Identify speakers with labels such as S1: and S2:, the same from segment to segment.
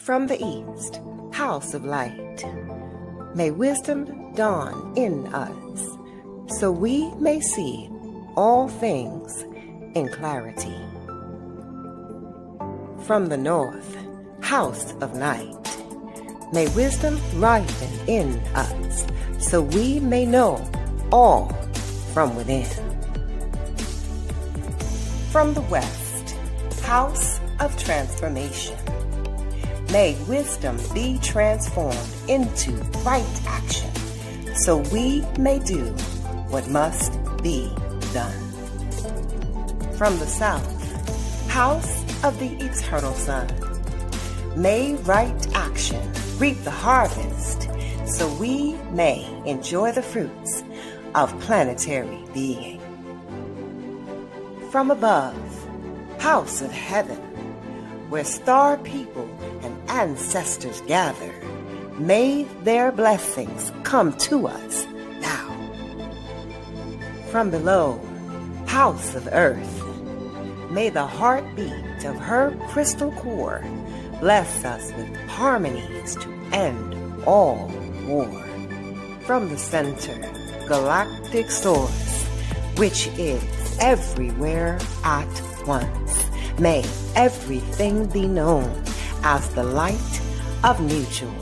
S1: From the east, house of light, may wisdom dawn in us, so we may see all things in clarity. From the north, house of night, may wisdom ripen in us, so we may know all from within. From the west, house of transformation, may wisdom be transformed into right action, so we may do what must be done. From the south, house of the eternal sun, may right action reap the harvest, so we may enjoy the fruits of planetary being. From above, house of heaven, where star people and ancestors gather, may their blessings come to us now. From below, house of earth, may the heartbeat of her crystal core bless us with harmonies to end all war. From the center, galactic source, which is everywhere at once, may everything be known as the light of mutual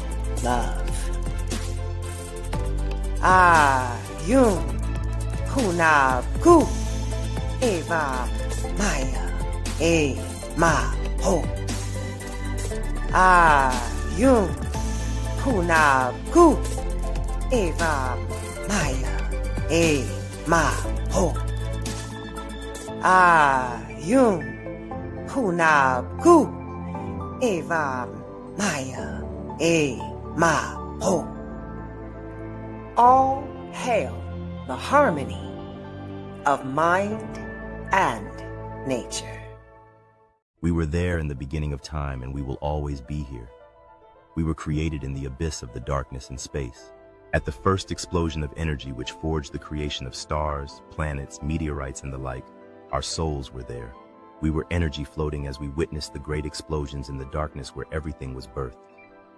S1: love. Ayum Hunab Ku Eva Maya E Ma Ho. Ayum Hunab Ku Eva Maya E Ma Ho. Ayum Hunab Ku Eva Maya E Ma Ho. All hail the harmony of mind and nature.
S2: We were there in the beginning of time, and we will always be here. We were created in the abyss of the darkness and space. At the first explosion of energy which forged the creation of stars, planets, meteorites, and the like, our souls were there. We were energy floating as we witnessed the great explosions in the darkness where everything was birthed.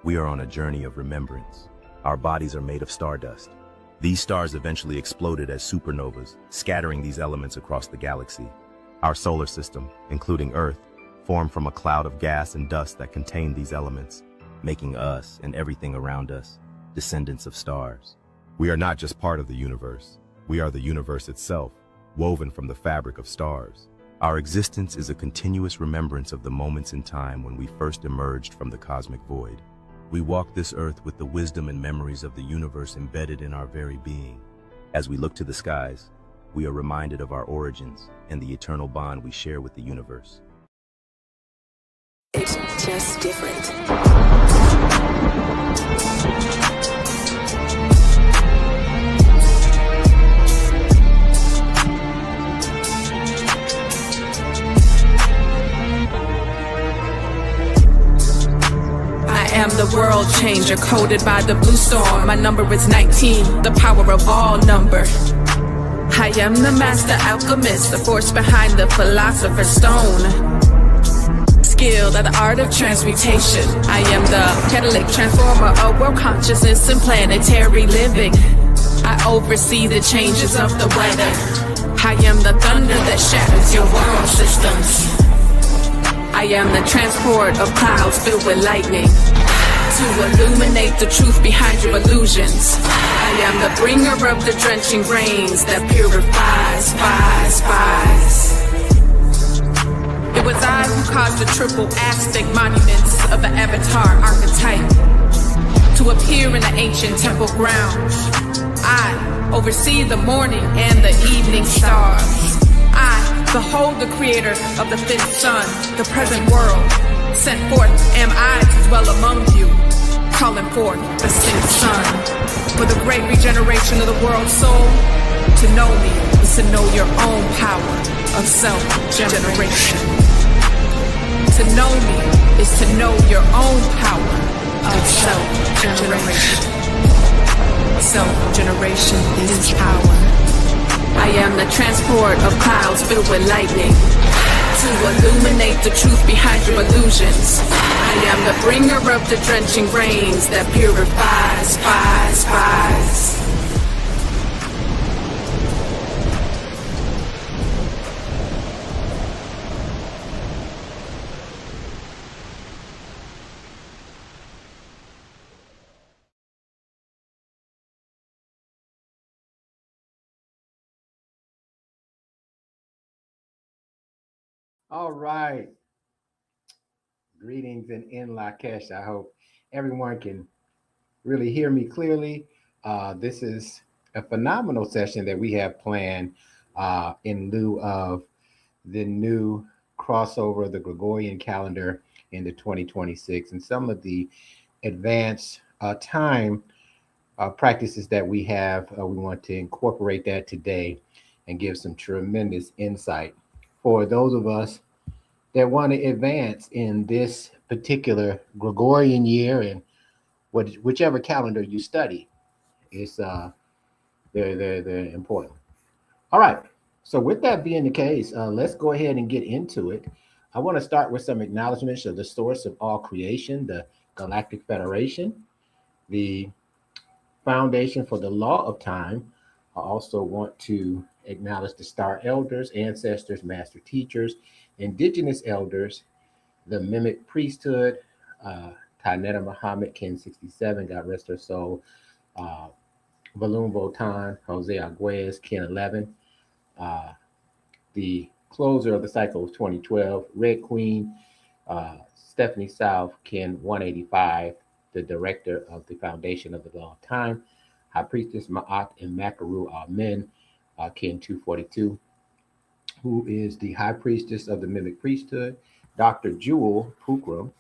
S2: We are on a journey of remembrance. Our bodies are made of stardust. These stars eventually exploded as supernovas, scattering these elements across the galaxy. Our solar system, including Earth, formed from a cloud of gas and dust that contained these elements, making us and everything around us descendants of stars. We are not just part of the universe. We are the universe itself, woven from the fabric of stars. Our existence is a continuous remembrance of the moments in time when we first emerged from the cosmic void. We walk this earth with the wisdom and memories of the universe embedded in our very being. As we look to the skies, we are reminded of our origins and the eternal bond we share with the universe.
S3: It's just different.
S4: I am the world changer, coded by the blue storm. My number is 19, the power of all number. I am the master alchemist, the force behind the philosopher's stone. Skilled at the art of transmutation. I am the catalytic transformer of world consciousness and planetary living. I oversee the changes of the weather. I am the thunder that shatters your world systems. I am the transport of clouds filled with lightning to illuminate the truth behind your illusions. I am the bringer of the drenching rains that purifies, spies. It was I who caused the triple Aztec monuments of the Avatar archetype to appear in the ancient temple grounds. I oversee the morning and the evening stars. I behold the creator of the fifth sun, the present world. Sent forth am I to dwell among you, calling forth the sixth sun. For the great regeneration of the world's soul, to know me is to know your own power of self-generation. To know me is to know your own power of self-generation. Self-generation is power. I am the transport of clouds filled with lightning to illuminate the truth behind your illusions. I am the bringer of the drenching rains that purifies, fies.
S3: All right. Greetings in Lakesh. I hope everyone can really hear me clearly. This is a phenomenal session that we have planned in lieu of the new crossover of the Gregorian calendar into 2026 and some of the advanced time practices that we have. We want to incorporate that today and give some tremendous insight for those of us that want to advance in this particular Gregorian year and whichever calendar you study. It's they're important. All right. So with that being the case, let's go ahead and get into it. I want to start with some acknowledgments of the source of all creation, the Galactic Federation, the Foundation for the Law of Time. I also want to acknowledge the Star Elders, Ancestors, Master Teachers, Indigenous Elders, the Mimic Priesthood, Taineta Muhammad, Ken 67, God rest her soul, Valum Votan, Jose Arguez, Ken 11, the closer of the cycle of 2012, Red Queen, Stephanie South, Ken 185, the director of the Foundation of the Law of Time, High Priestess Ma'at and Makaru Amen, Ken 242, who is the High Priestess of the Mimic Priesthood, Dr. Jewel Pukram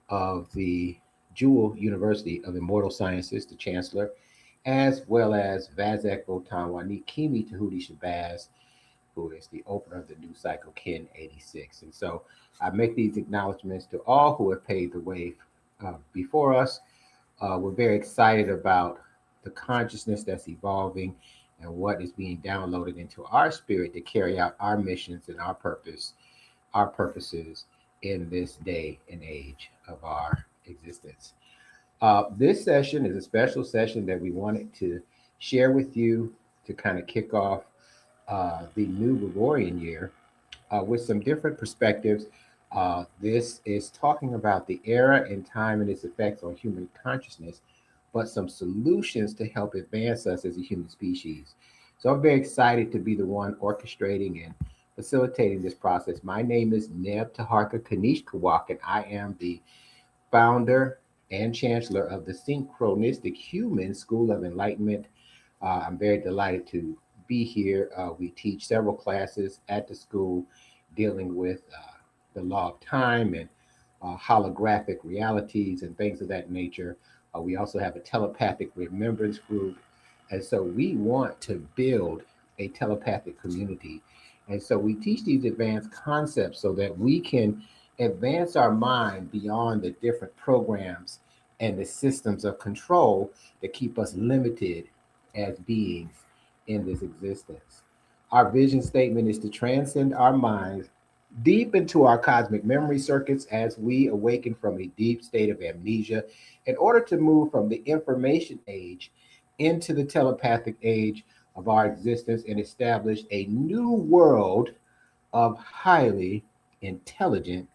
S3: of the Jewel University of Immortal Sciences, the Chancellor, as well as Vazak Votan Wanik Kimi Tahuti Shabazz, who is the opener of the new cycle, Ken 86. And so I make these acknowledgments to all who have paved the way before us. We're very excited about the consciousness that's evolving and what is being downloaded into our spirit to carry out our missions and our purposes in this day and age of our existence. This session is a special session that we wanted to share with you to kind of kick off the new Gregorian year with some different perspectives. This is talking about the era and time and its effects on human consciousness, but some solutions to help advance us as a human species. So I'm very excited to be the one orchestrating and facilitating this process. My name is Neb Taharka Kanish Kawak, and I am the founder and chancellor of the Synchronistic Human School of Enlightenment. I'm very delighted to be here. We teach several classes at the school dealing with the law of time and holographic realities and things of that nature. We also have a telepathic remembrance group. And so we want to build a telepathic community. And so we teach these advanced concepts so that we can advance our mind beyond the different programs and the systems of control that keep us limited as beings in this existence. Our vision statement is to transcend our minds deep into our cosmic memory circuits as we awaken from a deep state of amnesia in order to move from the information age into the telepathic age of our existence and establish a new world of highly intelligent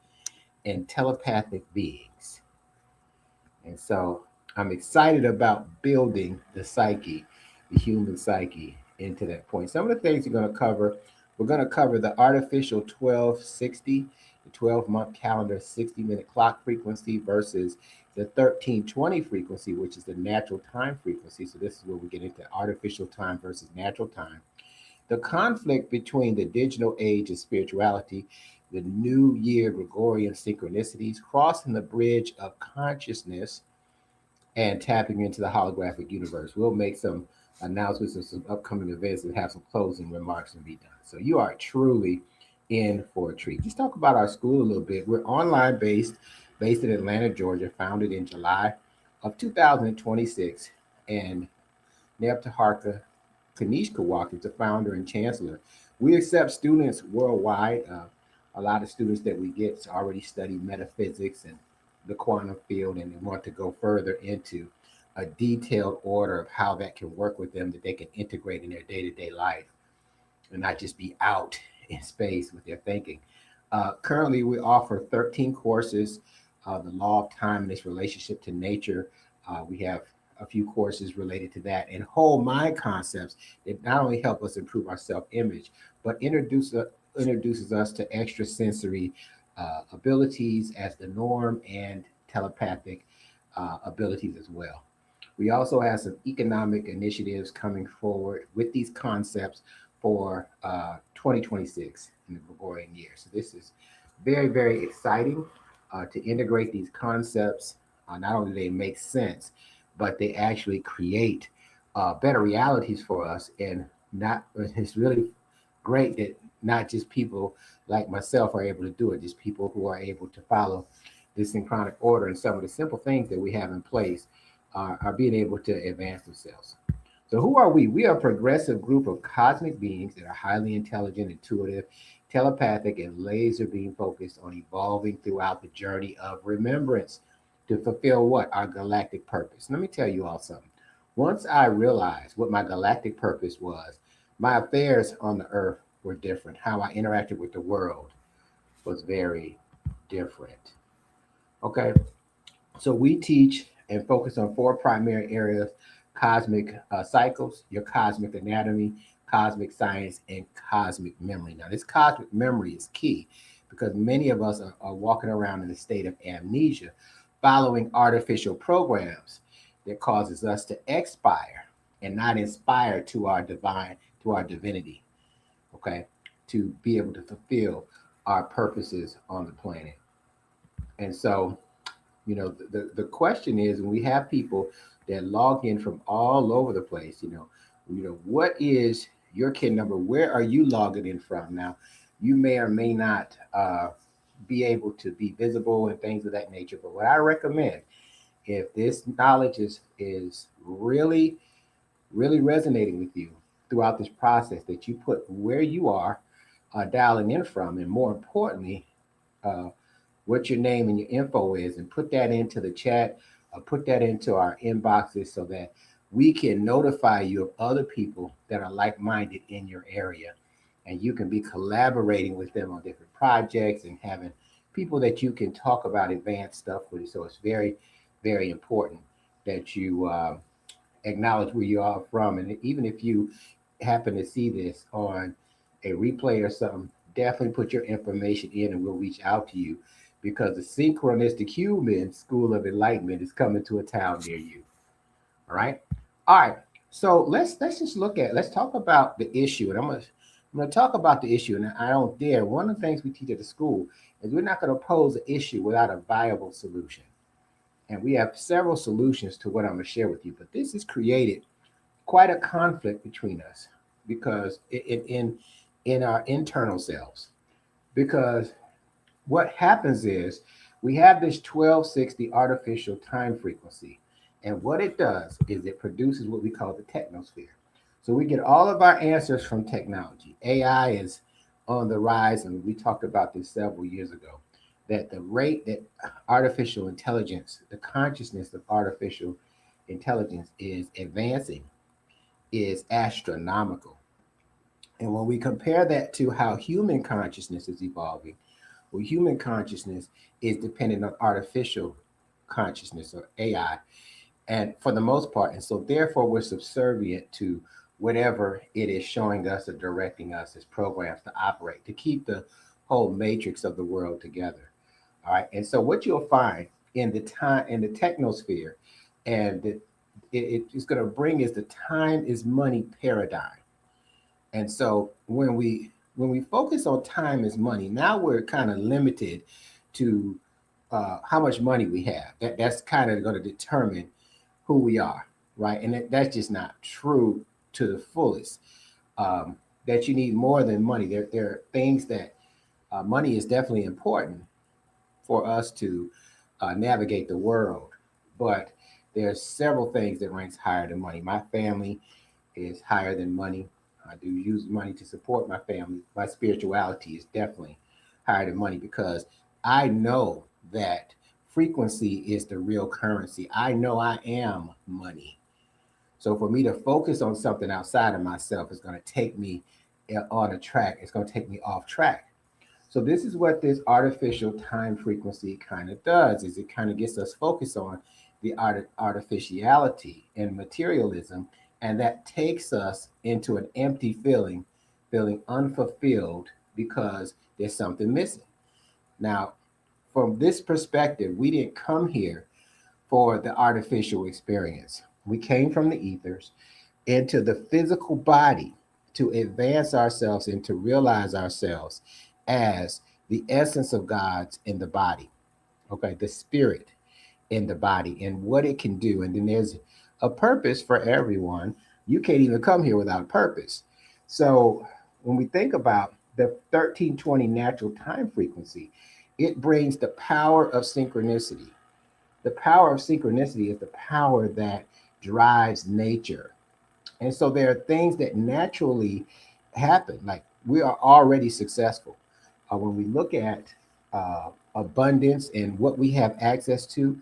S3: and telepathic beings. And so I'm excited about building the psyche, the human psyche, into that point. Some of the things we're going to cover the artificial 1260, the 12-month calendar 60-minute clock frequency versus the 1320 frequency, which is the natural time frequency. So this is where we get into artificial time versus natural time. The conflict between the digital age and spirituality, the new year Gregorian synchronicities, crossing the bridge of consciousness and tapping into the holographic universe. We'll make some announcements of some upcoming events and have some closing remarks and be done. So you are truly in for a treat. Just talk about our school a little bit. We're online based in Atlanta, Georgia, founded in July of 2026. And Neb Taharka Kanish Kawak is the founder and chancellor. We accept students worldwide. A lot of students that we get already study metaphysics and the quantum field and they want to go further into a detailed order of how that can work with them, that they can integrate in their day-to-day life and not just be out in space with their thinking. Currently, we offer 13 courses, the law of time and its relationship to nature. We have a few courses related to that, and whole mind concepts that not only help us improve our self-image, but introduces us to extrasensory abilities as the norm and telepathic abilities as well. We also have some economic initiatives coming forward with these concepts for 2026 in the Gregorian year. So this is very, very exciting to integrate these concepts. Not only do they make sense, but they actually create better realities for us. And not it's really great that not just people like myself are able to do it, just people who are able to follow this synchronic order and some of the simple things that we have in place are being able to advance themselves. So who are we? We are a progressive group of cosmic beings that are highly intelligent, intuitive, telepathic, and laser beam focused on evolving throughout the journey of remembrance to fulfill what? Our galactic purpose. Let me tell you all something. Once I realized what my galactic purpose was, my affairs on the earth were different. How I interacted with the world was very different. Okay, so we teach and focus on four primary areas: cosmic cycles, your cosmic anatomy, cosmic science, and cosmic memory. Now, this cosmic memory is key because many of us are walking around in a state of amnesia, following artificial programs that causes us to expire and not inspire to our divine, to our divinity, okay, to be able to fulfill our purposes on the planet. And so, the question is, when we have people that log in from all over the place, what is your kin number? Where are you logging in from? Now, you may or may not be able to be visible and things of that nature. But what I recommend, if this knowledge is really, really resonating with you throughout this process, that you put where you are dialing in from, and more importantly, what your name and your info is, and put that into the chat, put that into our inboxes so that we can notify you of other people that are like-minded in your area. And you can be collaborating with them on different projects and having people that you can talk about advanced stuff with. So it's very, very important that you acknowledge where you are from. And even if you happen to see this on a replay or something, definitely put your information in and we'll reach out to you, because the Synchronistic Human School of Enlightenment is coming to a town near you. All right. All right. So let's talk about the issue. And I'm gonna talk about the issue, and I don't dare. One of the things we teach at the school is we're not going to pose an issue without a viable solution. And we have several solutions to what I'm going to share with you. But this has created quite a conflict between us, because in our internal selves. Because what happens is we have this 1260 artificial time frequency. And what it does is it produces what we call the technosphere. So we get all of our answers from technology. AI is on the rise, and we talked about this several years ago, that the rate that artificial intelligence, the consciousness of artificial intelligence is advancing is astronomical. And when we compare that to how human consciousness is evolving, well, human consciousness is dependent on artificial consciousness, or AI, and for the most part. And so therefore we're subservient to whatever it is showing us or directing us as programs to operate, to keep the whole matrix of the world together. All right. And so what you'll find in the technosphere, and it's going to bring, is the time is money paradigm. And so when we focus on time is money, now we're kind of limited to how much money we have. That's kind of going to determine who we are, right? And that's just not true to the fullest. That you need more than money. There are things that money is definitely important for us to navigate the world, but there's several things that ranks higher than money. My family is higher than money. I do use money to support my family. My spirituality is definitely higher than money, because I know that frequency is the real currency. I know I am money. So for me to focus on something outside of myself is going to take me on a track. It's going to take me off track. So this is what this artificial time frequency kind of does, is it kind of gets us focused on the artificiality and materialism, and that takes us into an empty feeling unfulfilled because there's something missing. Now, from this perspective, we didn't come here for the artificial experience. We came from the ethers into the physical body to advance ourselves and to realize ourselves as the essence of God's in the body, okay, the spirit in the body and what it can do. And then there's a purpose for everyone. You can't even come here without purpose. So when we think about the 1320 natural time frequency, it brings the power of synchronicity. The power of synchronicity is the power that drives nature. And so there are things that naturally happen, like we are already successful. When we look at abundance and what we have access to,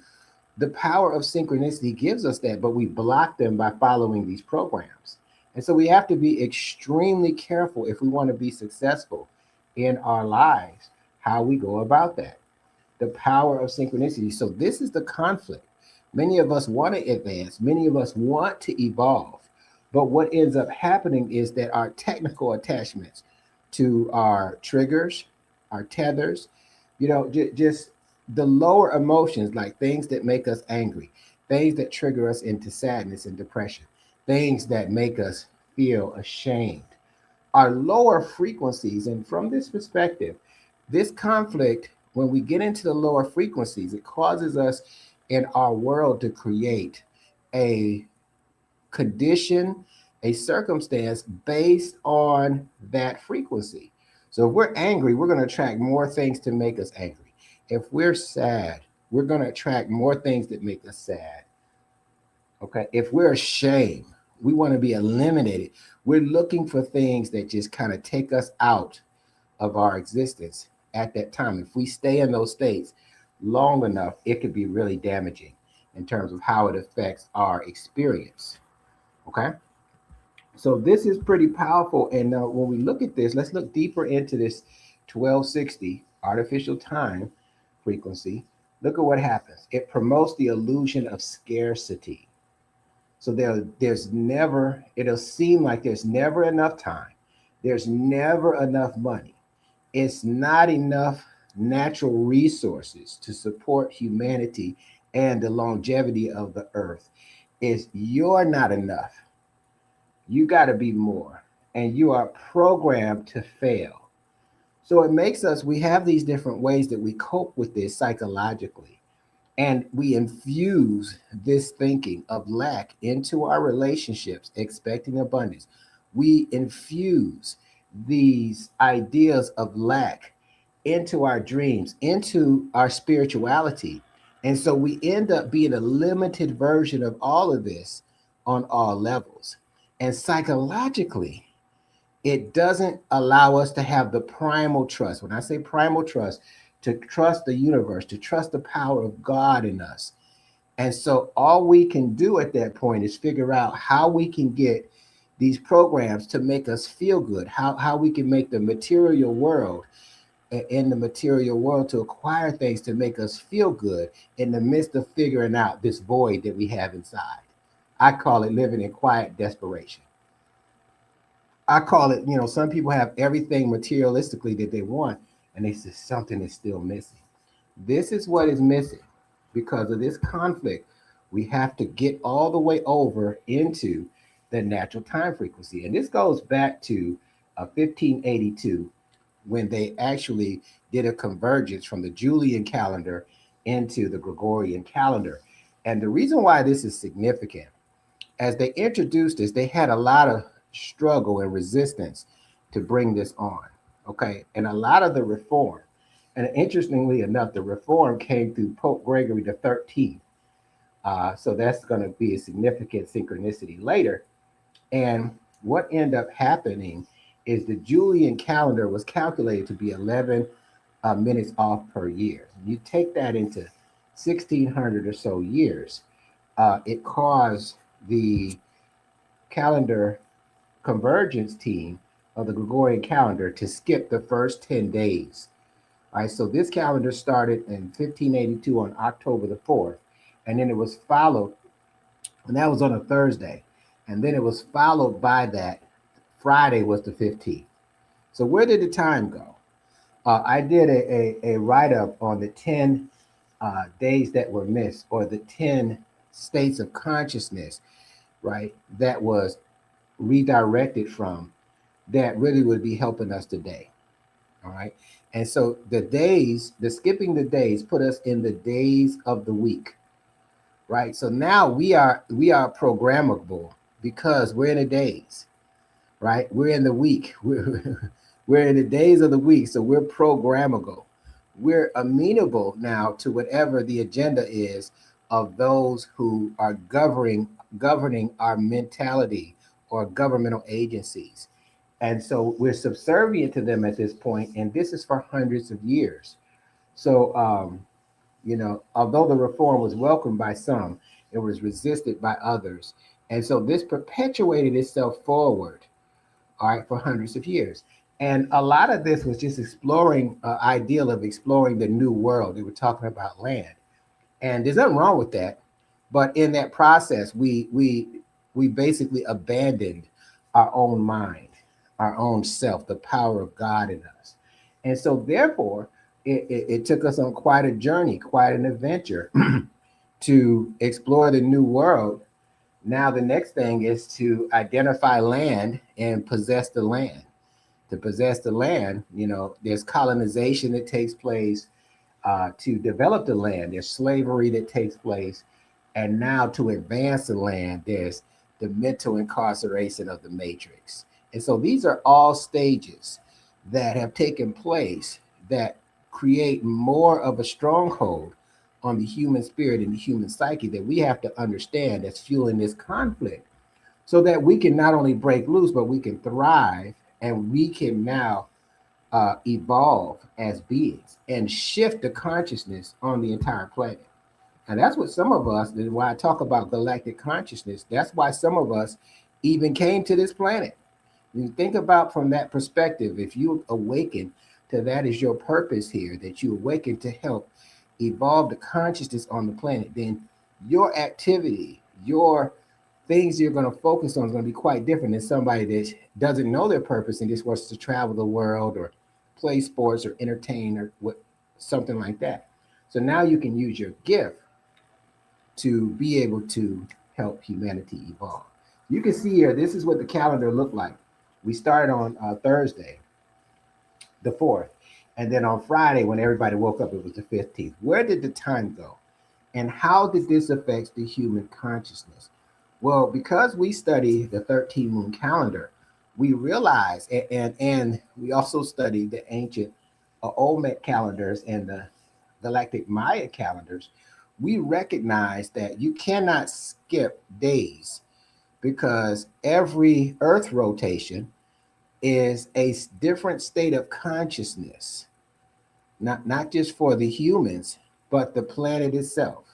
S3: the power of synchronicity gives us that, but we block them by following these programs. And so we have to be extremely careful if we want to be successful in our lives, how we go about that. The power of synchronicity. So this is the conflict. Many of us want to advance. Many of us want to evolve. But what ends up happening is that our technical attachments to our triggers, our tethers, just the lower emotions, like things that make us angry, things that trigger us into sadness and depression, things that make us feel ashamed, are lower frequencies. And from this perspective, this conflict, when we get into the lower frequencies, it causes us in our world to create a condition, a circumstance based on that frequency. So if we're angry, we're going to attract more things to make us angry. If we're sad, we're going to attract more things that make us sad. Okay. If we're ashamed, we want to be eliminated. We're looking for things that just kind of take us out of our existence at that time. If we stay in those states long enough, it could be really damaging in terms of how it affects our experience. Okay. So this is pretty powerful. And when we look at this, let's look deeper into this 1260 artificial time frequency. Look at what happens. It promotes the illusion of scarcity. So there's never, it'll seem like there's never enough time. There's never enough money. It's not enough natural resources to support humanity and the longevity of the earth. You're not enough. You got to be more, and you are programmed to fail. So it makes us, we have these different ways that we cope with this psychologically, and we infuse this thinking of lack into our relationships, expecting abundance. We infuse these ideas of lack into our dreams, into our spirituality. And so we end up being a limited version of all of this on all levels. And psychologically, it doesn't allow us to have the primal trust. When I say primal trust, to trust the universe, to trust the power of God in us. And so all we can do at that point is figure out how we can get these programs to make us feel good, how we can make the material world, in the material world, to acquire things to make us feel good in the midst of figuring out this void that we have inside. I call it living in quiet desperation. I call it, some people have everything materialistically that they want, and they say something is still missing. This is what is missing. Because of this conflict, we have to get all the way over into the natural time frequency. And this goes back to 1582, when they actually did a convergence from the Julian calendar into the Gregorian calendar. And the reason why this is significant, as they introduced this, they had a lot of struggle and resistance to bring this on. Okay. And a lot of the reform, and interestingly enough, the reform came through Pope Gregory the 13th. So that's going to be a significant synchronicity later. And what ended up happening is the Julian calendar was calculated to be 11 minutes off per year. You take that into 1600 or so years, it caused the calendar convergence team of the Gregorian calendar to skip the first 10 days. All right, so this calendar started in 1582 on October the 4th, and then it was followed, and that was on a Thursday, and then it was followed by that Friday was the 15th. So where did the time go? I did a write-up on the 10 days that were missed, or the 10 states of consciousness, right, that was redirected from, that really would be helping us today. All right. And so the days, the skipping the days put us in the days of the week. Right. So now we are programmable because we're in the days. Right. We're in the week. We're in the days of the week. So we're programmable. We're amenable now to whatever the agenda is of those who are governing our mentality or governmental agencies. And so we're subservient to them at this point, and this is for hundreds of years. So, although the reform was welcomed by some, it was resisted by others. And so this perpetuated itself forward, all right, for hundreds of years. And a lot of this was just exploring, ideal of exploring the new world. They were talking about land. And there's nothing wrong with that. But in that process, we basically abandoned our own mind, our own self, the power of God in us. And so therefore, it took us on quite a journey, quite an adventure to explore the new world. Now, the next thing is to identify land and possess the land. To possess the land, there's colonization that takes place to develop the land. There's slavery that takes place. And now to advance the land, there's the mental incarceration of the matrix. And so these are all stages that have taken place that create more of a stronghold on the human spirit and the human psyche that we have to understand that's fueling this conflict, so that we can not only break loose, but we can thrive, and we can now evolve as beings and shift the consciousness on the entire planet. And that's what some of us, and why I talk about galactic consciousness, that's why some of us even came to this planet. You think about from that perspective, if you awaken to that is your purpose here, that you awaken to help evolve the consciousness on the planet, then your activity, your things you're going to focus on is going to be quite different than somebody that doesn't know their purpose and just wants to travel the world or play sports or entertain or something like that. So now you can use your gift to be able to help humanity evolve. You can see here, this is what the calendar looked like. We started on Thursday, the 4th. And then on Friday, when everybody woke up, it was the 15th. Where did the time go? And how did this affect the human consciousness? Well, because we study the 13 moon calendar, we realize, and we also study the ancient Olmec calendars and the galactic Maya calendars, we recognize that you cannot skip days, because every Earth rotation is a different state of consciousness, not just for the humans, but the planet itself.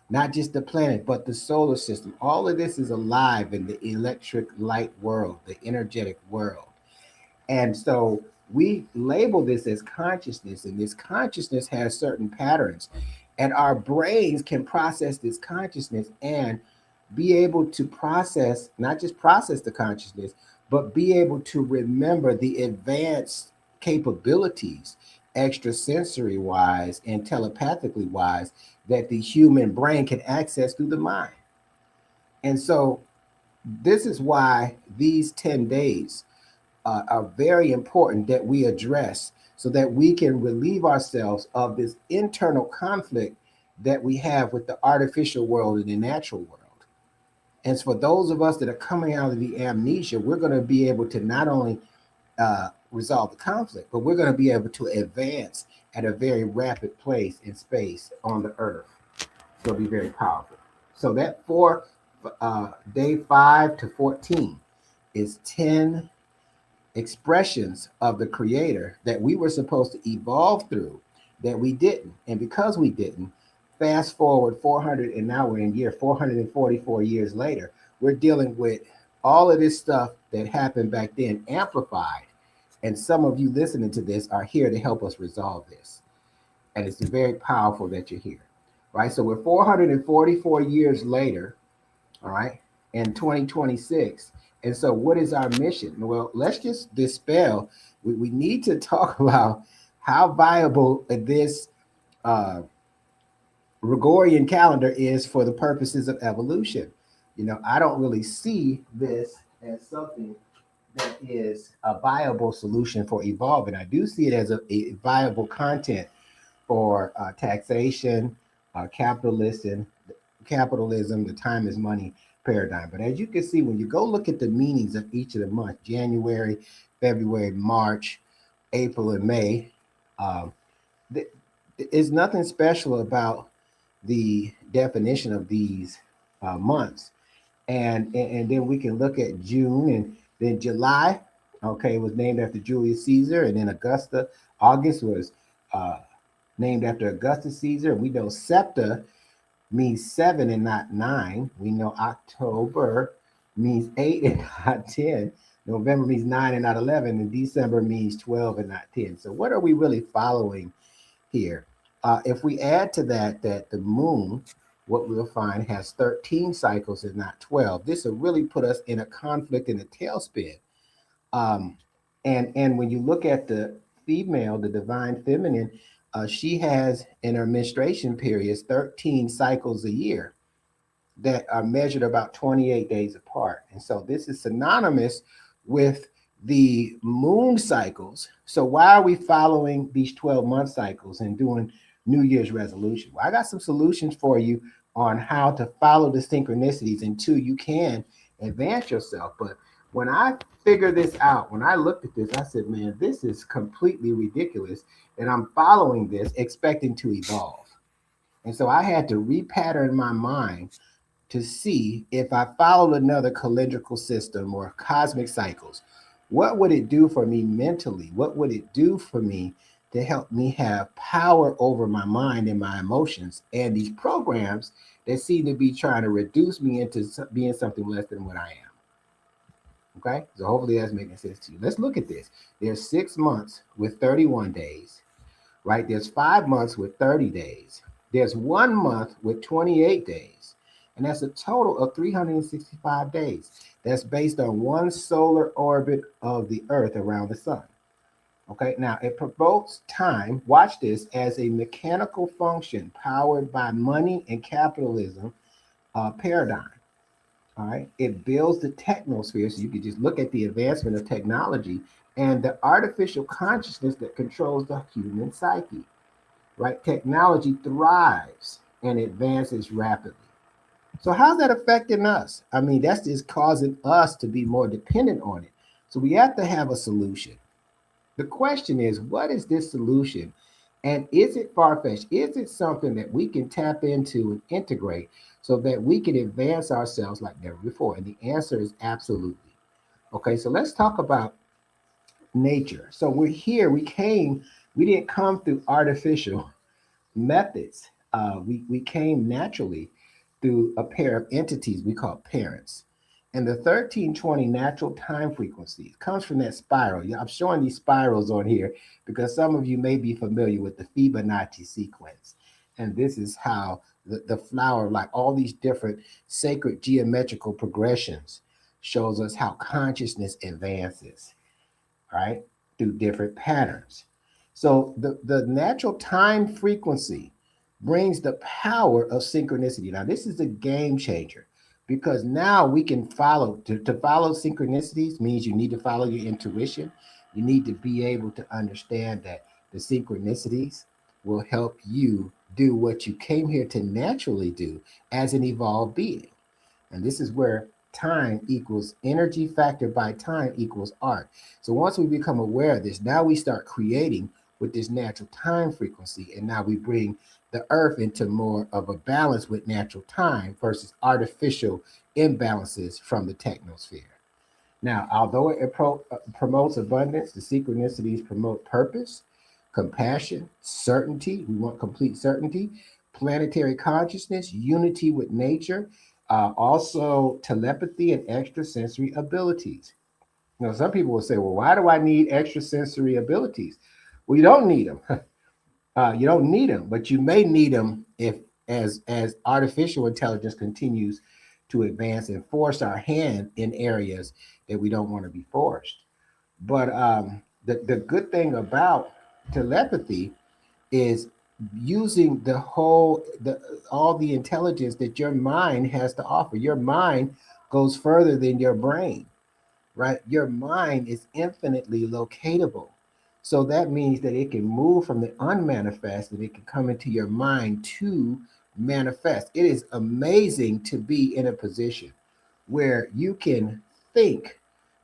S3: Not just the planet, but the solar system. All of this is alive in the electric light world, the energetic world. And so we label this as consciousness, and this consciousness has certain patterns, and our brains can process this consciousness and be able to process, not just process the consciousness, but be able to remember the advanced capabilities, extrasensory wise and telepathically wise, that the human brain can access through the mind. And so this is why these 10 days are very important that we address, so that we can relieve ourselves of this internal conflict that we have with the artificial world and the natural world. And for those of us that are coming out of the amnesia, we're going to be able to not only resolve the conflict, but we're going to be able to advance at a very rapid place in space on the earth. So it'll be very powerful. So that for day 5 to 14 is 10 expressions of the creator that we were supposed to evolve through, that we didn't. And because we didn't, Fast forward 400, and now we're in year 444 years later. We're dealing with all of this stuff that happened back then, amplified. And some of you listening to this are here to help us resolve this. And it's very powerful that you're here, right? So we're 444 years later, all right, in 2026. And so what is our mission? Well, let's just dispel. We need to talk about how viable this Gregorian calendar is for the purposes of evolution. I don't really see this as something that is a viable solution for evolving. I do see it as a viable content for taxation, capitalism, the time is money paradigm. But as you can see, when you go look at the meanings of each of the months, January, February, March, April, and May, there's nothing special about the definition of these months. And then we can look at June, and then July, okay, was named after Julius Caesar, and then August was named after Augustus Caesar. We know Septa means 7 and not 9. We know October means 8 and not 10. November means 9 and not 11, and December means 12 and not 10. So what are we really following here? If we add to that the moon, what we'll find has 13 cycles and not 12. This will really put us in a conflict, in a tailspin. And when you look at the female, the divine feminine, she has in her menstruation periods 13 cycles a year that are measured about 28 days apart. And so this is synonymous with the moon cycles. So why are we following these 12-month cycles and doing New Year's resolution? Well, I got some solutions for you on how to follow the synchronicities until you can advance yourself. But when I figured this out, when I looked at this, I said, man, this is completely ridiculous. And I'm following this expecting to evolve. And so I had to repattern my mind to see if I followed another calendrical system or cosmic cycles, what would it do for me mentally? What would it do for me to help me have power over my mind and my emotions and these programs that seem to be trying to reduce me into being something less than what I am? Okay, so hopefully that's making sense to you. Let's look at this. There's 6 months with 31 days, right? There's 5 months with 30 days. There's 1 month with 28 days. And that's a total of 365 days. That's based on one solar orbit of the Earth around the sun. Okay, now it promotes time, watch this, as a mechanical function powered by money and capitalism paradigm. All right, it builds the technosphere, so you can just look at the advancement of technology and the artificial consciousness that controls the human psyche. Right, technology thrives and advances rapidly. So how's that affecting us? I mean, that's just causing us to be more dependent on it. So we have to have a solution. The question is, what is this solution? And is it far-fetched? Is it something that we can tap into and integrate so that we can advance ourselves like never before? And the answer is absolutely. Okay, so let's talk about nature. So we're here, we didn't come through artificial methods. We came naturally through a pair of entities we call parents. And the 1320 natural time frequency comes from that spiral. Yeah, I'm showing these spirals on here because some of you may be familiar with the Fibonacci sequence. And this is how the flower, like all these different sacred geometrical progressions, shows us how consciousness advances, right, through different patterns. So the natural time frequency brings the power of synchronicity. Now, this is a game changer because now we can follow. To follow synchronicities means you need to follow your intuition. You need to be able to understand that the synchronicities will help you do what you came here to naturally do as an evolved being. And this is where time equals energy factor by time equals art. So once we become aware of this, now we start creating with this natural time frequency. And now we bring the earth into more of a balance with natural time versus artificial imbalances from the technosphere. Now, although it promotes abundance, the synchronicities promote purpose, compassion, certainty. We want complete certainty, planetary consciousness, unity with nature, also telepathy and extrasensory abilities. You know, some people will say, well, why do I need extrasensory abilities? Well, you don't need them. You don't need them, but you may need them if, as artificial intelligence continues to advance and force our hand in areas that we don't want to be forced. But the good thing about telepathy is using all the intelligence that your mind has to offer. Your mind goes further than your brain, right? Your mind is infinitely locatable. So that means that it can move from the unmanifest and it can come into your mind to manifest. It is amazing to be in a position where you can think,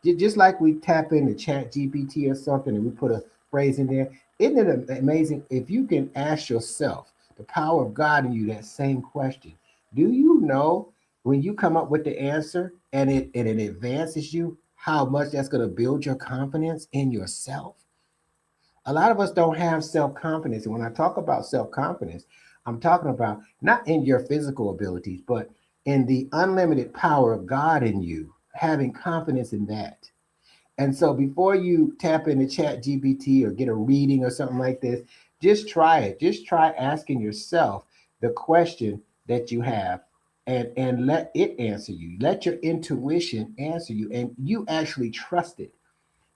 S3: just like we tap into Chat GPT or something and we put a phrase in there. Isn't it amazing if you can ask yourself, the power of God in you, that same question? Do you know when you come up with the answer and it advances you, how much that's going to build your confidence in yourself? A lot of us don't have self-confidence. And when I talk about self-confidence, I'm talking about not in your physical abilities, but in the unlimited power of God in you, having confidence in that. And so before you tap into Chat GPT or get a reading or something like this, just try it. Just try asking yourself the question that you have and let it answer you. Let your intuition answer you and you actually trust it.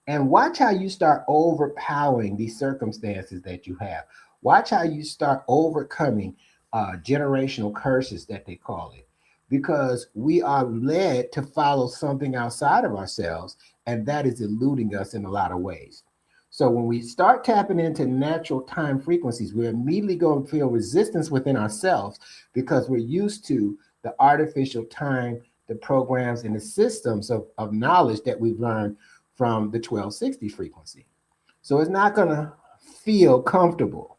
S3: And watch how you start overpowering these circumstances that you have. Watch how you start overcoming generational curses that they call it, because we are led to follow something outside of ourselves, and that is eluding us in a lot of ways. So when we start tapping into natural time frequencies, we're immediately going to feel resistance within ourselves because we're used to the artificial time, the programs, and the systems of knowledge that we've learned from the 1260 frequency. So it's not going to feel comfortable.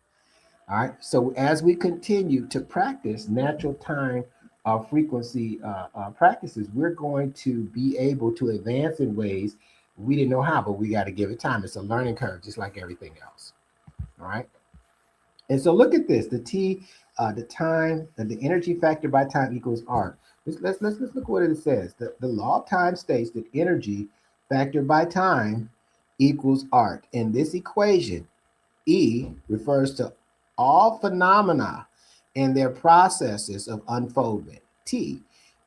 S3: All right. So as we continue to practice natural time frequency practices, we're going to be able to advance in ways we didn't know how, but we got to give it time. It's a learning curve, just like everything else. All right. And so look at this: the T, the time, the energy factor by time equals R. Let's look what it says. The law of time states that energy factor by time equals art. In this equation, E refers to all phenomena and their processes of unfoldment. T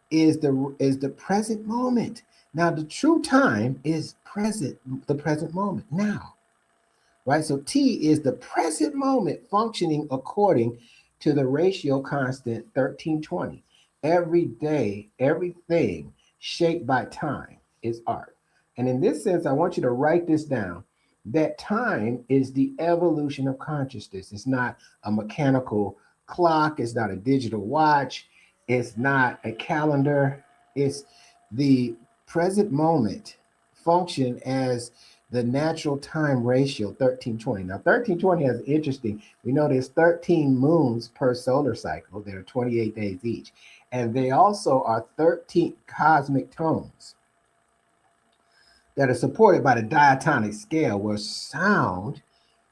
S3: is the present moment. Now, the true time is the present moment now, right? So T is the present moment functioning according to the ratio constant 1320. Every day, everything shaped by time is art. And in this sense, I want you to write this down, that time is the evolution of consciousness. It's not a mechanical clock. It's not a digital watch. It's not a calendar. It's the present moment function as the natural time ratio 1320. Now, 1320 is interesting. We know there's 13 moons per solar cycle. There are 28 days each. And they also are 13 cosmic tones that are supported by the diatonic scale, where sound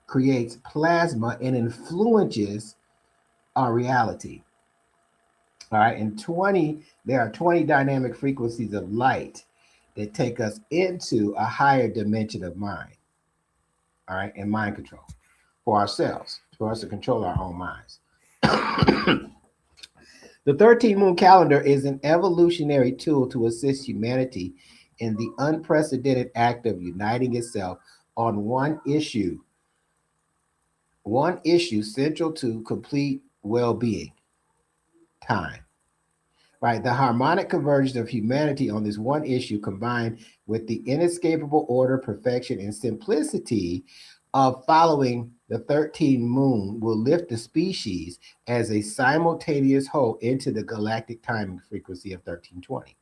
S3: creates plasma and influences our reality. All right, and there are 20 dynamic frequencies of light that take us into a higher dimension of mind. All right, and mind control for ourselves, for us to control our own minds. The 13 moon calendar is an evolutionary tool to assist humanity in the unprecedented act of uniting itself on one issue central to complete well-being: time. Right? The harmonic convergence of humanity on this one issue, combined with the inescapable order, perfection, and simplicity of following the 13 moon, will lift the species as a simultaneous whole into the galactic timing frequency of 1320.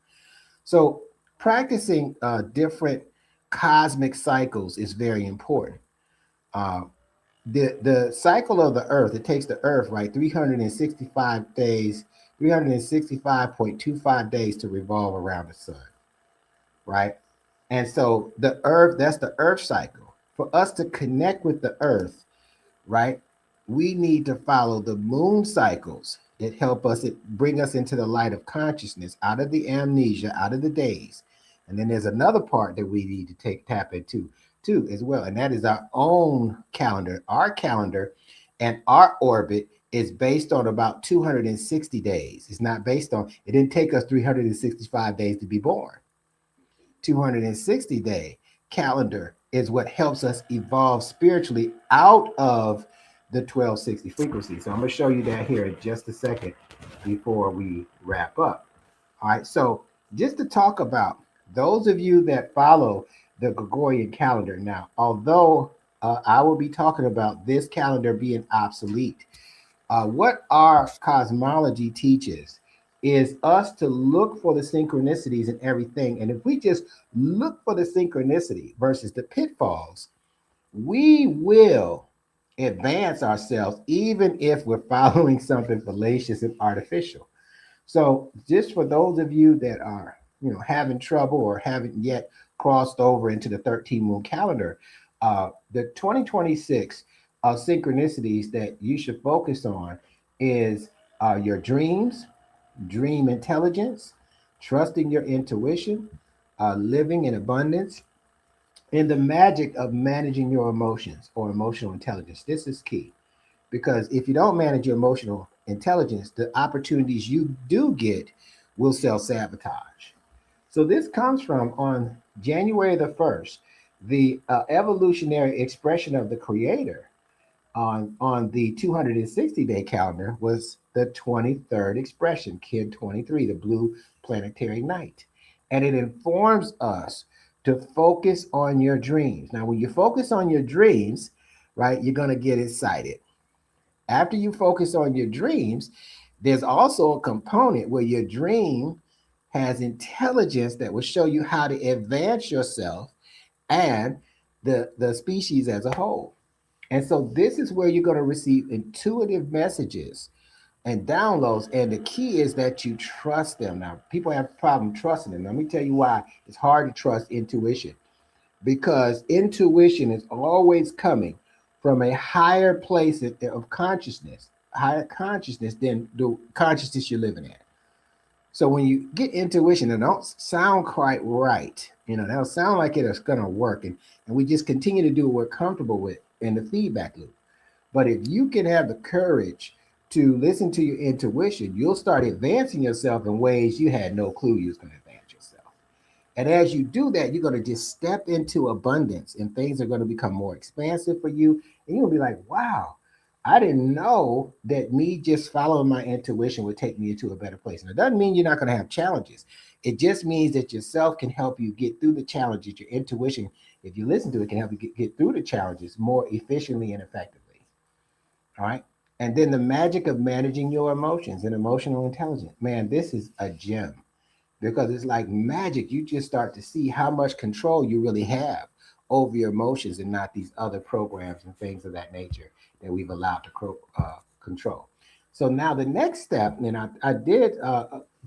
S3: So practicing different cosmic cycles is very important. The cycle of the earth, it takes the earth, right, 365 days, 365.25 days to revolve around the sun, right? And so the earth, that's the earth cycle. For us to connect with the earth, right, we need to follow the moon cycles that help us bring us into the light of consciousness, out of the amnesia, out of the days. And then there's another part that we need to tap into too as well, and that is our own calendar. Our calendar and our orbit is based on about 260 days. It's not based on, it didn't take us 365 days to be born. 260-day calendar is what helps us evolve spiritually out of the 1260 frequency. So I'm going to show you that here in just a second before we wrap up. All right, so just to talk about those of you that follow the Gregorian calendar now, although I will be talking about this calendar being obsolete, what our cosmology teaches is us to look for the synchronicities in everything. And if we just look for the synchronicity versus the pitfalls, we will advance ourselves, even if we're following something fallacious and artificial. So just for those of you that are, having trouble or haven't yet crossed over into the 13 moon calendar, the 2026 synchronicities that you should focus on is your dreams, dream intelligence, trusting your intuition, living in abundance, and the magic of managing your emotions or emotional intelligence. This is key, because if you don't manage your emotional intelligence, the opportunities you do get will self-sabotage. So this comes from, on January the 1st, the evolutionary expression of the creator on the 260-day calendar was the 23rd expression, Kid 23, the blue planetary night. And it informs us to focus on your dreams. Now, when you focus on your dreams, right, you're going to get excited. After you focus on your dreams, there's also a component where your dream has intelligence that will show you how to advance yourself and the species as a whole. And so this is where you're going to receive intuitive messages and downloads. And the key is that you trust them. Now, people have a problem trusting them. Let me tell you why it's hard to trust intuition. Because intuition is always coming from a higher place of consciousness, higher consciousness than the consciousness you're living at. So when you get intuition, it don't sound quite right. That'll sound like it's going to work. And we just continue to do what we're comfortable with in the feedback loop. But if you can have the courage to listen to your intuition, you'll start advancing yourself in ways you had no clue you was going to advance yourself. And as you do that, you're going to just step into abundance, and things are going to become more expansive for you. And you'll be like, wow, I didn't know that me just following my intuition would take me into a better place. And it doesn't mean you're not going to have challenges. It just means that yourself can help you get through the challenges. Your intuition, if you listen to it, can help you get through the challenges more efficiently and effectively. All right. And then the magic of managing your emotions and emotional intelligence. Man, this is a gem, because it's like magic. You just start to see how much control you really have over your emotions, and not these other programs and things of that nature that we've allowed to control. So now the next step, and I did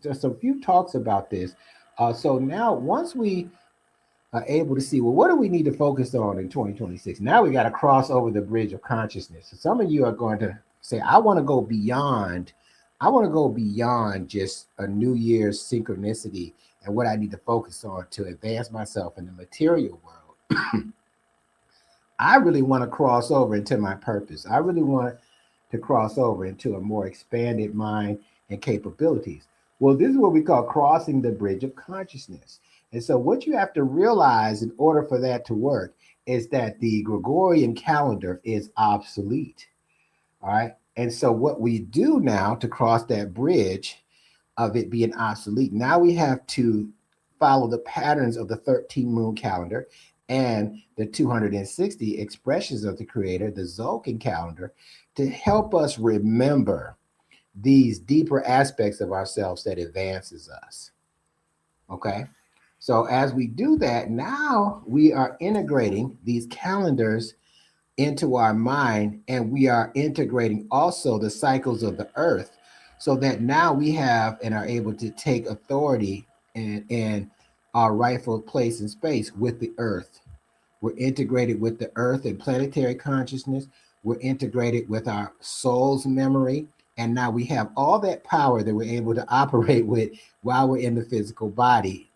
S3: just a few talks about this. So now once we are able to see, well, what do we need to focus on in 2026? Now we got to cross over the bridge of consciousness. So some of you are going to say, I want to go beyond just a New Year's synchronicity and what I need to focus on to advance myself in the material world. I really want to cross over into my purpose. I really want to cross over into a more expanded mind and capabilities. Well, this is what we call crossing the bridge of consciousness. And so what you have to realize in order for that to work is that the Gregorian calendar is obsolete. All right. And so what we do now to cross that bridge of it being obsolete, now we have to follow the patterns of the 13 moon calendar and the 260 expressions of the creator, the Tzolk'in calendar, to help us remember these deeper aspects of ourselves that advances us. Okay. So as we do that, now we are integrating these calendars into our mind, and we are integrating also the cycles of the earth, so that now we have and are able to take authority and our rightful place in space with the earth. We're integrated with the earth and planetary consciousness. We're integrated with our soul's memory. And now we have all that power that we're able to operate with while we're in the physical body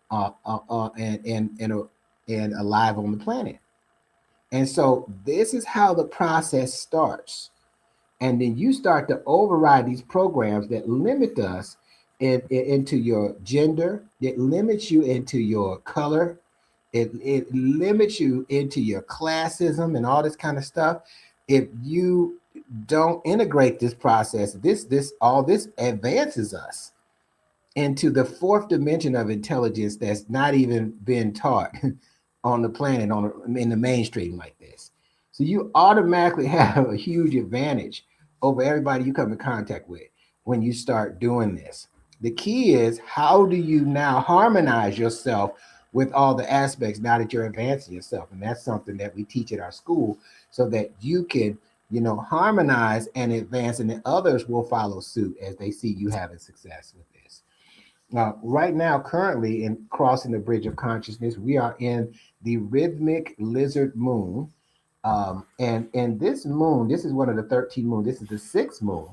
S3: and alive on the planet. And so this is how the process starts. And then you start to override these programs that limit us into your gender, it limits you into your color, it limits you into your classism and all this kind of stuff. If you don't integrate this process, all this advances us into the fourth dimension of intelligence that's not even been taught on the planet in the mainstream like this. So you automatically have a huge advantage over everybody you come in contact with when you start doing this. The key is, how do you now harmonize yourself with all the aspects now that you're advancing yourself? And that's something that we teach at our school so that you can, harmonize and advance, and then others will follow suit as they see you having success with this. Right now, currently in crossing the bridge of consciousness, we are in the rhythmic lizard moon. And this moon, this is one of the 13 moons. This is the 6th moon.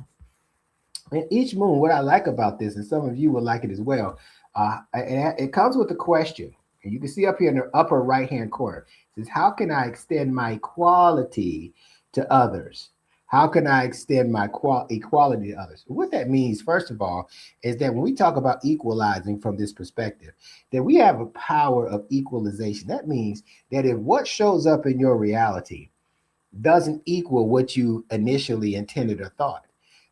S3: And each moon, what I like about this, and some of you will like it as well, it comes with a question. And you can see up here in the upper right-hand corner, it says, how can I extend my equality to others? How can I extend my equality to others? What that means, first of all, is that when we talk about equalizing from this perspective, that we have a power of equalization. That means that if what shows up in your reality doesn't equal what you initially intended or thought,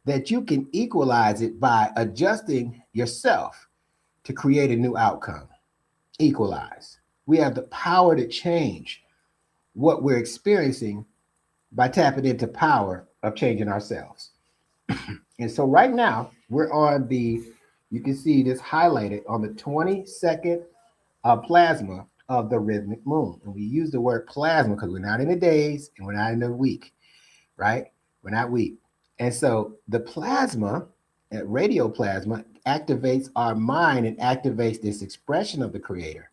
S3: that you can equalize it by adjusting yourself to create a new outcome. Equalize. We have the power to change what we're experiencing by tapping into power of changing ourselves. And so right now we're on you can see this highlighted on the 22nd plasma of the rhythmic moon. And we use the word plasma because we're not in the days and we're not in the week, right? We're not weak. And so the plasma, radio plasma, activates our mind and activates this expression of the creator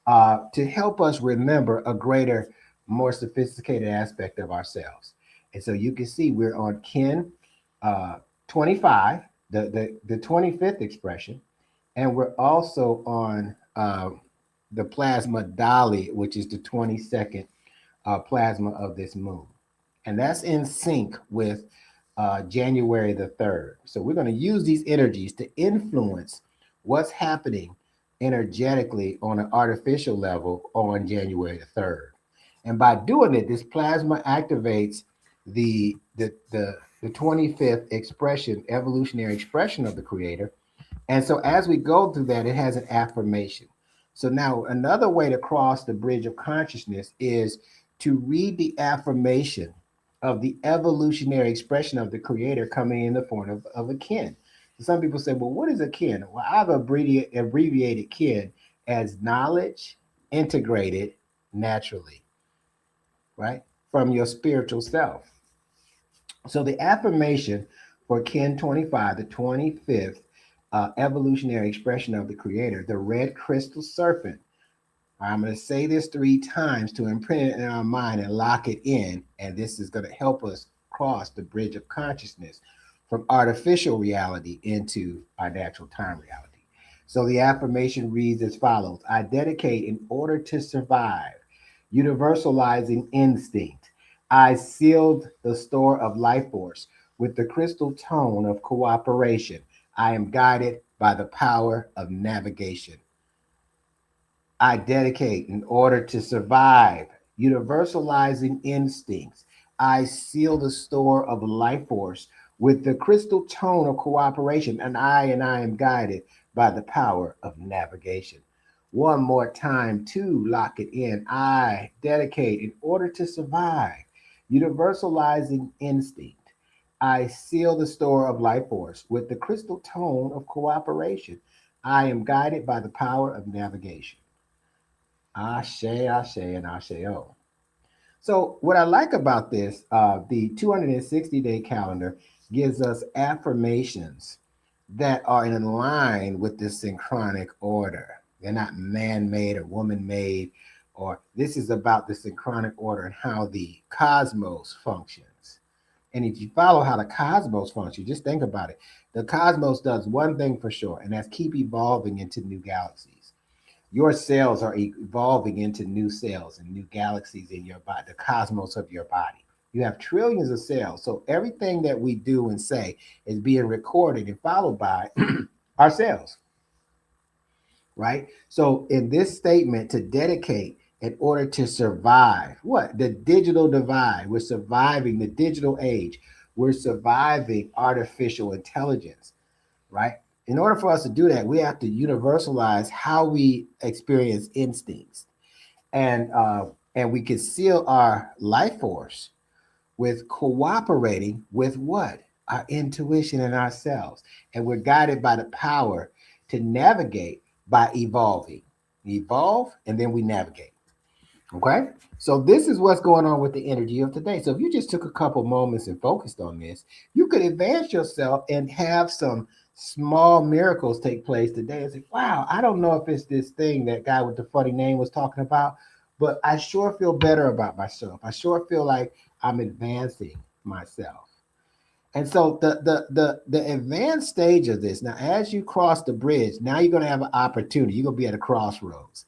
S3: to help us remember a greater, more sophisticated aspect of ourselves. And so you can see we're on Kin 25, the 25th expression, and we're also on the plasma Dali, which is the 22nd plasma of this moon. And that's in sync with January the 3rd. So we're going to use these energies to influence what's happening energetically on an artificial level on January the 3rd. And by doing it, this plasma activates the 25th expression, evolutionary expression of the creator. And so as we go through that, it has an affirmation. So now another way to cross the bridge of consciousness is to read the affirmation of the evolutionary expression of the creator coming in the form of a kin. Some people say, well, what is a kin? Well, I've abbreviated kin as knowledge integrated naturally, right? From your spiritual self. So the affirmation for Kin 25, the 25th evolutionary expression of the creator, the red crystal serpent. I'm going to say this 3 times to imprint it in our mind and lock it in. And this is going to help us cross the bridge of consciousness from artificial reality into our natural time reality. So the affirmation reads as follows: I dedicate in order to survive, universalizing instinct. I sealed the store of life force with the crystal tone of cooperation. I am guided by the power of navigation. I dedicate in order to survive, universalizing instincts. I seal the store of life force with the crystal tone of cooperation, and I am guided by the power of navigation. One more time to lock it in. I dedicate in order to survive, universalizing instinct. I seal the store of life force with the crystal tone of cooperation. I am guided by the power of navigation. Ashe, Ashe, and Ashe-O. So what I like about this, the 260-day calendar gives us affirmations that are in line with this synchronic order. They're not man-made or woman-made, or this is about the synchronic order and how the cosmos functions. And if you follow how the cosmos functions, just think about it. The cosmos does one thing for sure, and that's keep evolving into new galaxies. Your cells are evolving into new cells and new galaxies in your body, the cosmos of your body. You have trillions of cells. So everything that we do and say is being recorded and followed by our cells, right? So in this statement, to dedicate in order to survive, what? The digital divide. We're surviving the digital age. We're surviving artificial intelligence, right? In order for us to do that, we have to universalize how we experience instincts, and we can seal our life force with cooperating with what? Our intuition and ourselves. And we're guided by the power to navigate by evolving. Evolve, and then we navigate. Okay? So this is what's going on with the energy of today. So if you just took a couple moments and focused on this, you could advance yourself and have some small miracles take place today. And say, wow, I don't know if it's this thing that guy with the funny name was talking about, but I sure feel better about myself. I sure feel like I'm advancing myself. And so the advanced stage of this, now as you cross the bridge, now you're going to have an opportunity. You're going to be at a crossroads,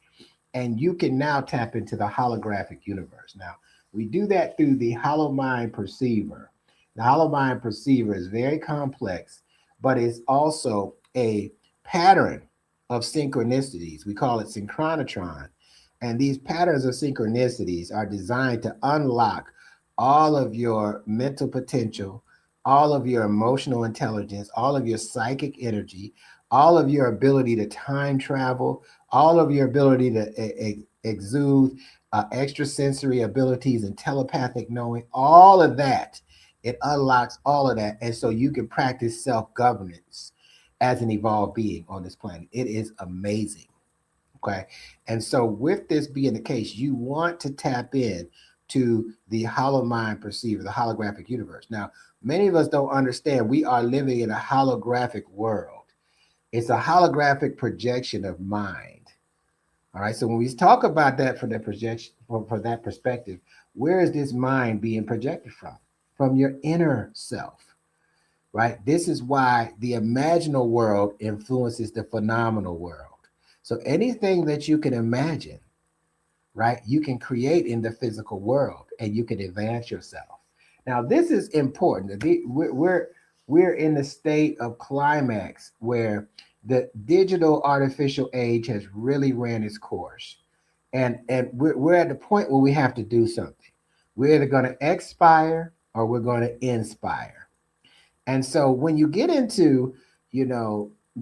S3: and you can now tap into the holographic universe. Now, we do that through the Hollow Mind Perceiver. The Hollow Mind Perceiver is very complex, but it's also a pattern of synchronicities. We call it synchronotron. And these patterns of synchronicities are designed to unlock all of your mental potential, all of your emotional intelligence, all of your psychic energy, all of your ability to time travel, all of your ability to exude extrasensory abilities and telepathic knowing, all of that. It unlocks all of that. And so you can practice self-governance as an evolved being on this planet. It is amazing. Okay. And so with this being the case, you want to tap in to the Hollow Mind Perceiver, the holographic universe. Now, many of us don't understand we are living in a holographic world. It's a holographic projection of mind. All right. So when we talk about that for the projection, for that perspective, where is this mind being projected from? From your inner self, right? This is why the imaginal world influences the phenomenal world. So anything that you can imagine, right, you can create in the physical world, and you can advance yourself. Now, this is important. We're in the state of climax where the digital artificial age has really ran its course. And we're at the point where we have to do something. We're either going to expire or we're going to inspire. And so when you get into,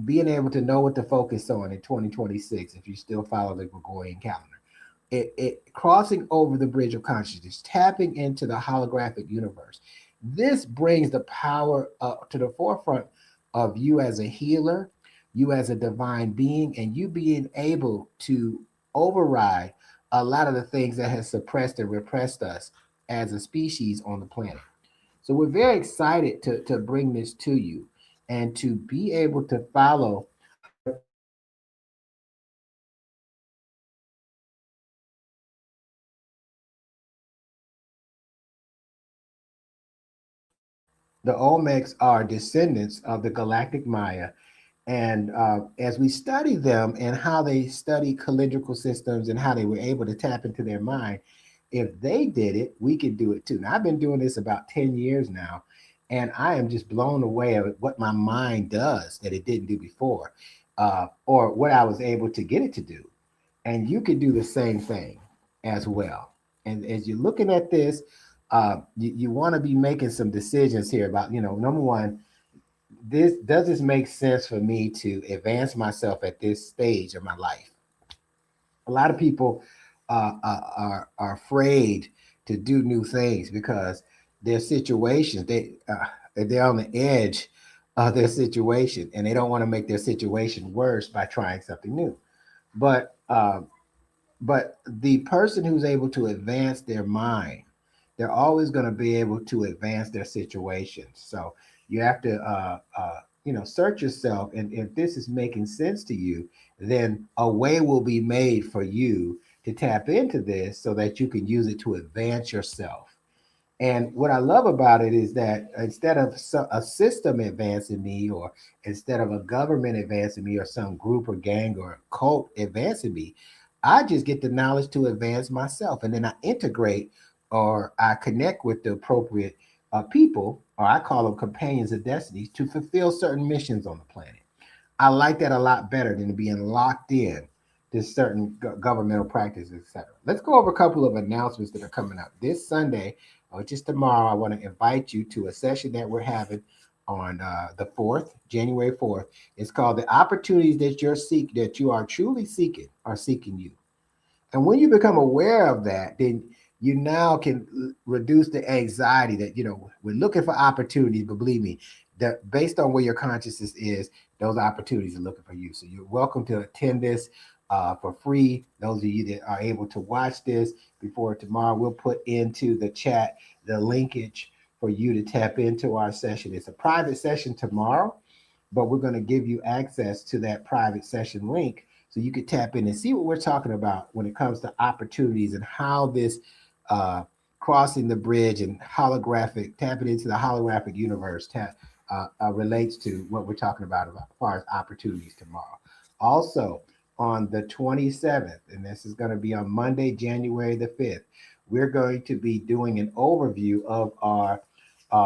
S3: being able to know what to focus on in 2026, if you still follow the Gregorian calendar, it crossing over the bridge of consciousness, tapping into the holographic universe. This brings the power to the forefront of you as a healer, you as a divine being, and you being able to override a lot of the things that has suppressed and repressed us as a species on the planet. So we're very excited to bring this to you and to be able to follow the Olmecs are descendants of the Galactic Maya. And as we study them and how they study calendrical systems and how they were able to tap into their mind, if they did it, we could do it too. Now, I've been doing this about 10 years now, and I am just blown away at what my mind does that it didn't do before, or what I was able to get it to do. And you can do the same thing as well. And as you're looking at this, you want to be making some decisions here about, number one, does this make sense for me to advance myself at this stage of my life? A lot of people are afraid to do new things because their situations, they're on the edge of their situation, and they don't want to make their situation worse by trying something new. But the person who's able to advance their mind, they're always going to be able to advance their situations. So you have to search yourself, and if this is making sense to you, then a way will be made for you to tap into this so that you can use it to advance yourself. And what I love about it is that instead of a system advancing me, or instead of a government advancing me, or some group or gang or cult advancing me, I just get the knowledge to advance myself. And then I integrate, or I connect with the appropriate people, or I call them companions of destiny, to fulfill certain missions on the planet. I like that a lot better than being locked in to certain governmental practices, etc. Let's go over a couple of announcements that are coming up this Sunday, or just tomorrow. I want to invite you to a session that we're having on the 4th, January 4th. It's called "The Opportunities that you are truly seeking are seeking you." And when you become aware of that, then you now can reduce the anxiety that, we're looking for opportunities, but believe me, that based on where your consciousness is, those opportunities are looking for you. So you're welcome to attend this for free. Those of you that are able to watch this before tomorrow, we'll put into the chat the linkage for you to tap into our session. It's a private session tomorrow, but we're going to give you access to that private session link so you can tap in and see what we're talking about when it comes to opportunities, and how this crossing the bridge and tapping into the holographic universe relates to what we're talking about as far as opportunities tomorrow. Also, on the 27th, and this is going to be on Monday, January the 5th, we're going to be doing an overview of our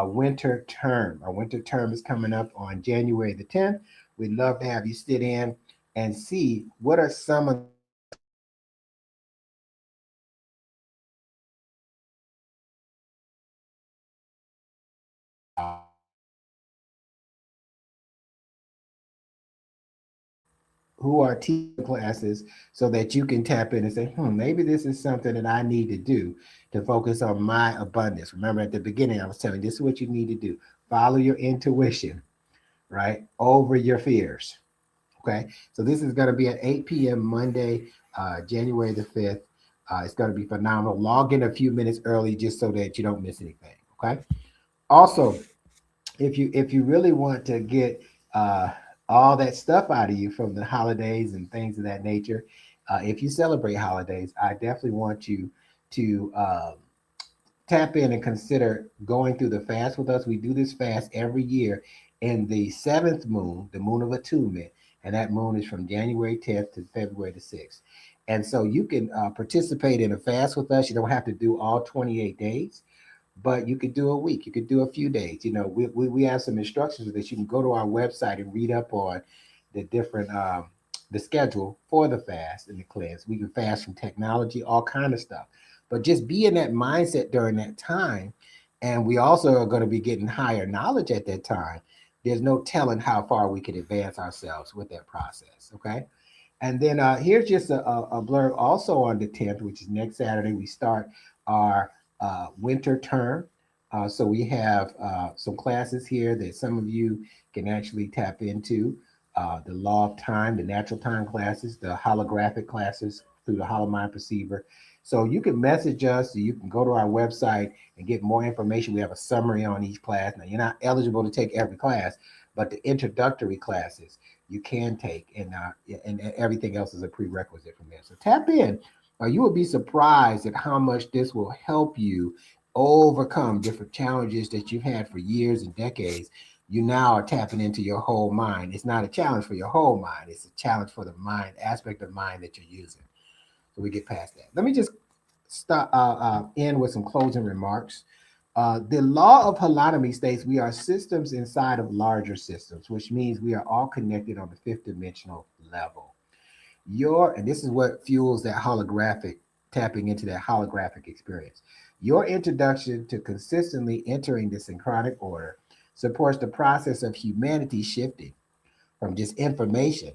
S3: winter term. Our winter term is coming up on January the 10th. We'd love to have you sit in and see what are some of who are teaching classes, so that you can tap in and say, maybe this is something that I need to do to focus on my abundance. Remember at the beginning, I was telling you, this is what you need to do. Follow your intuition, right? Over your fears. Okay. So this is going to be at 8 p.m. Monday, January the 5th. It's going to be phenomenal. Log in a few minutes early just so that you don't miss anything. Okay. Also, if you really want to get all that stuff out of you from the holidays and things of that nature, if you celebrate holidays, I definitely want you to tap in and consider going through the fast with us. We do this fast every year in the 7th moon, the moon of attunement, and that moon is from January 10th to February the 6th. And so you can participate in a fast with us. You don't have to do all 28 days, but you could do a week. You could do a few days. We have some instructions that you can go to our website and read up on the different the schedule for the fast and the cleanse. We can fast from technology, all kind of stuff. But just be in that mindset during that time. And we also are going to be getting higher knowledge at that time. There's no telling how far we can advance ourselves with that process. Okay. And then here's just a blurb also on the 10th, which is next Saturday. We start our winter term. So we have some classes here that some of you can actually tap into. The law of time, the natural time classes, the holographic classes through the Hollow Mind Perceiver. So you can message us, or you can go to our website and get more information. We have a summary on each class. Now, you're not eligible to take every class, but the introductory classes you can take, and everything else is a prerequisite from there. So tap in. You will be surprised at how much this will help you overcome different challenges that you've had for years and decades. You now are tapping into your whole mind. It's not a challenge for your whole mind. It's a challenge for the mind aspect of mind that you're using. So we get past that. Let me just end with some closing remarks. The law of holonomy states we are systems inside of larger systems, which means we are all connected on the fifth dimensional level. And this is what fuels that holographic, tapping into that holographic experience. Your introduction to consistently entering the synchronic order supports the process of humanity shifting from just information,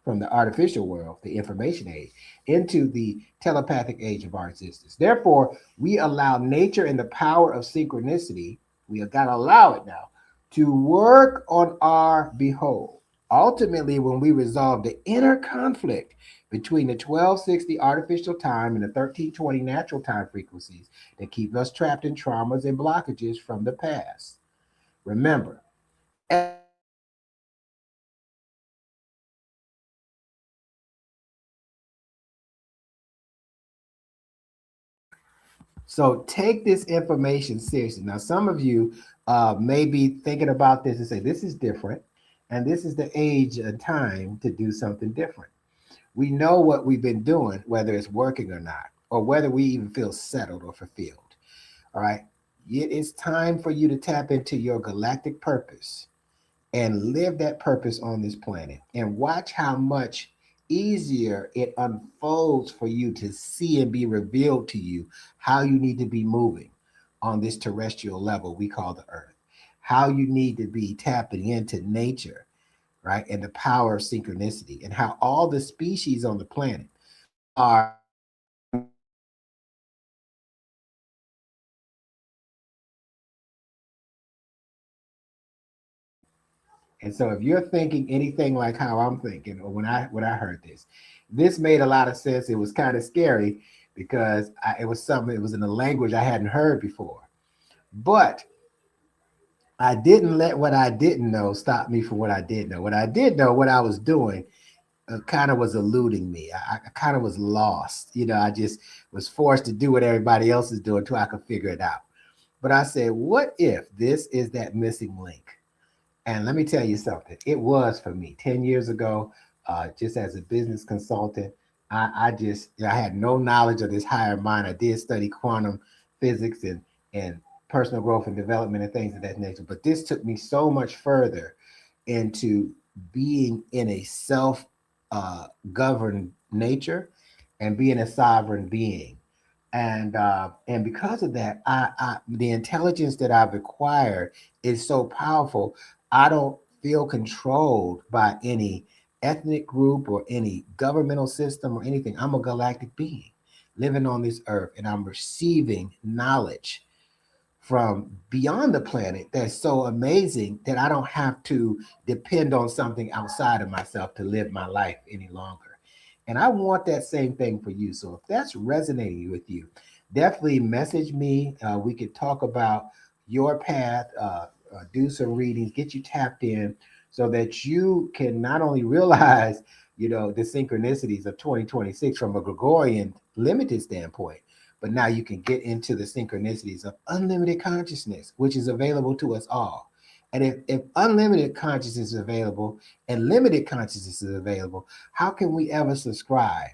S3: from the artificial world, the information age, into the telepathic age of our existence. Therefore, we allow nature and the power of synchronicity, we have got to allow it now, to work on our behold. Ultimately, when we resolve the inner conflict between the 1260 artificial time and the 1320 natural time frequencies that keep us trapped in traumas and blockages from the past. Remember, So take this information seriously. Now, some of you may be thinking about this and say, this is different. And this is the age and time to do something different. We know what we've been doing, whether it's working or not, or whether we even feel settled or fulfilled. All right. It is time for you to tap into your galactic purpose and live that purpose on this planet and watch how much easier it unfolds for you to see and be revealed to you how you need to be moving on this terrestrial level we call the earth, how you need to be tapping into nature, right, and the power of synchronicity, and how all the species on the planet are. And so if you're thinking anything like how I'm thinking, or when I heard this made a lot of sense. It was kind of scary because it was something, it was in a language I hadn't heard before. But I didn't let what I didn't know stop me from what I did know. What I did know, what I was doing, kind of was eluding me. I kind of was lost. I just was forced to do what everybody else is doing until I could figure it out. But I said, what if this is that missing link? And let me tell you something. It was for me 10 years ago, just as a business consultant. I had no knowledge of this higher mind. I did study quantum physics and personal growth and development and things of that nature. But this took me so much further into being in a self governed nature and being a sovereign being. And because of that, the intelligence that I've acquired is so powerful. I don't feel controlled by any ethnic group or any governmental system or anything. I'm a galactic being living on this earth, and I'm receiving knowledge from beyond the planet that's so amazing that I don't have to depend on something outside of myself to live my life any longer. And I want that same thing for you. So if that's resonating with you, definitely message me. We could talk about your path, do some readings, get you tapped in so that you can not only realize, the synchronicities of 2026 from a Gregorian limited standpoint, but now you can get into the synchronicities of unlimited consciousness, which is available to us all. And if unlimited consciousness is available and limited consciousness is available, how can we ever subscribe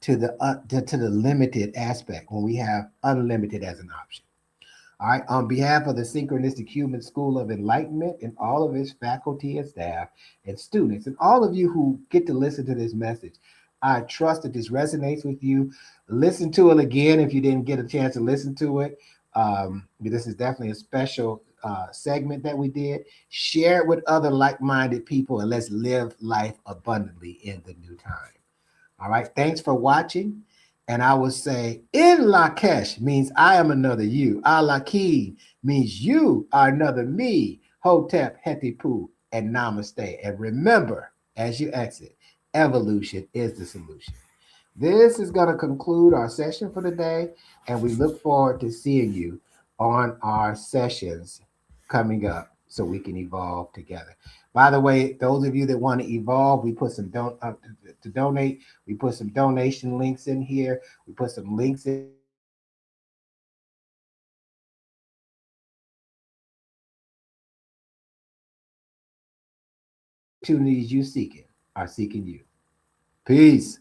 S3: to the limited aspect when we have unlimited as an option? All right. On behalf of the Synchronistic Human School of Enlightenment and all of its faculty and staff and students, and all of you who get to listen to this message, I trust that this resonates with you. Listen to it again if you didn't get a chance to listen to it. This is definitely a special segment that we did. Share it with other like-minded people, and let's live life abundantly in the new time. All right. Thanks for watching. And I would say, in Lakesh means I am another you. Alaki means you are another me. Hotep, Hetipu, and Namaste. And remember, as you exit, evolution is the solution. This is going to conclude our session for the day, and we look forward to seeing you on our sessions coming up so we can evolve together. By the way, those of you that want to evolve, we put some to donate. We put some donation links in here. We put some links in opportunities you seeking are seeking you. Peace.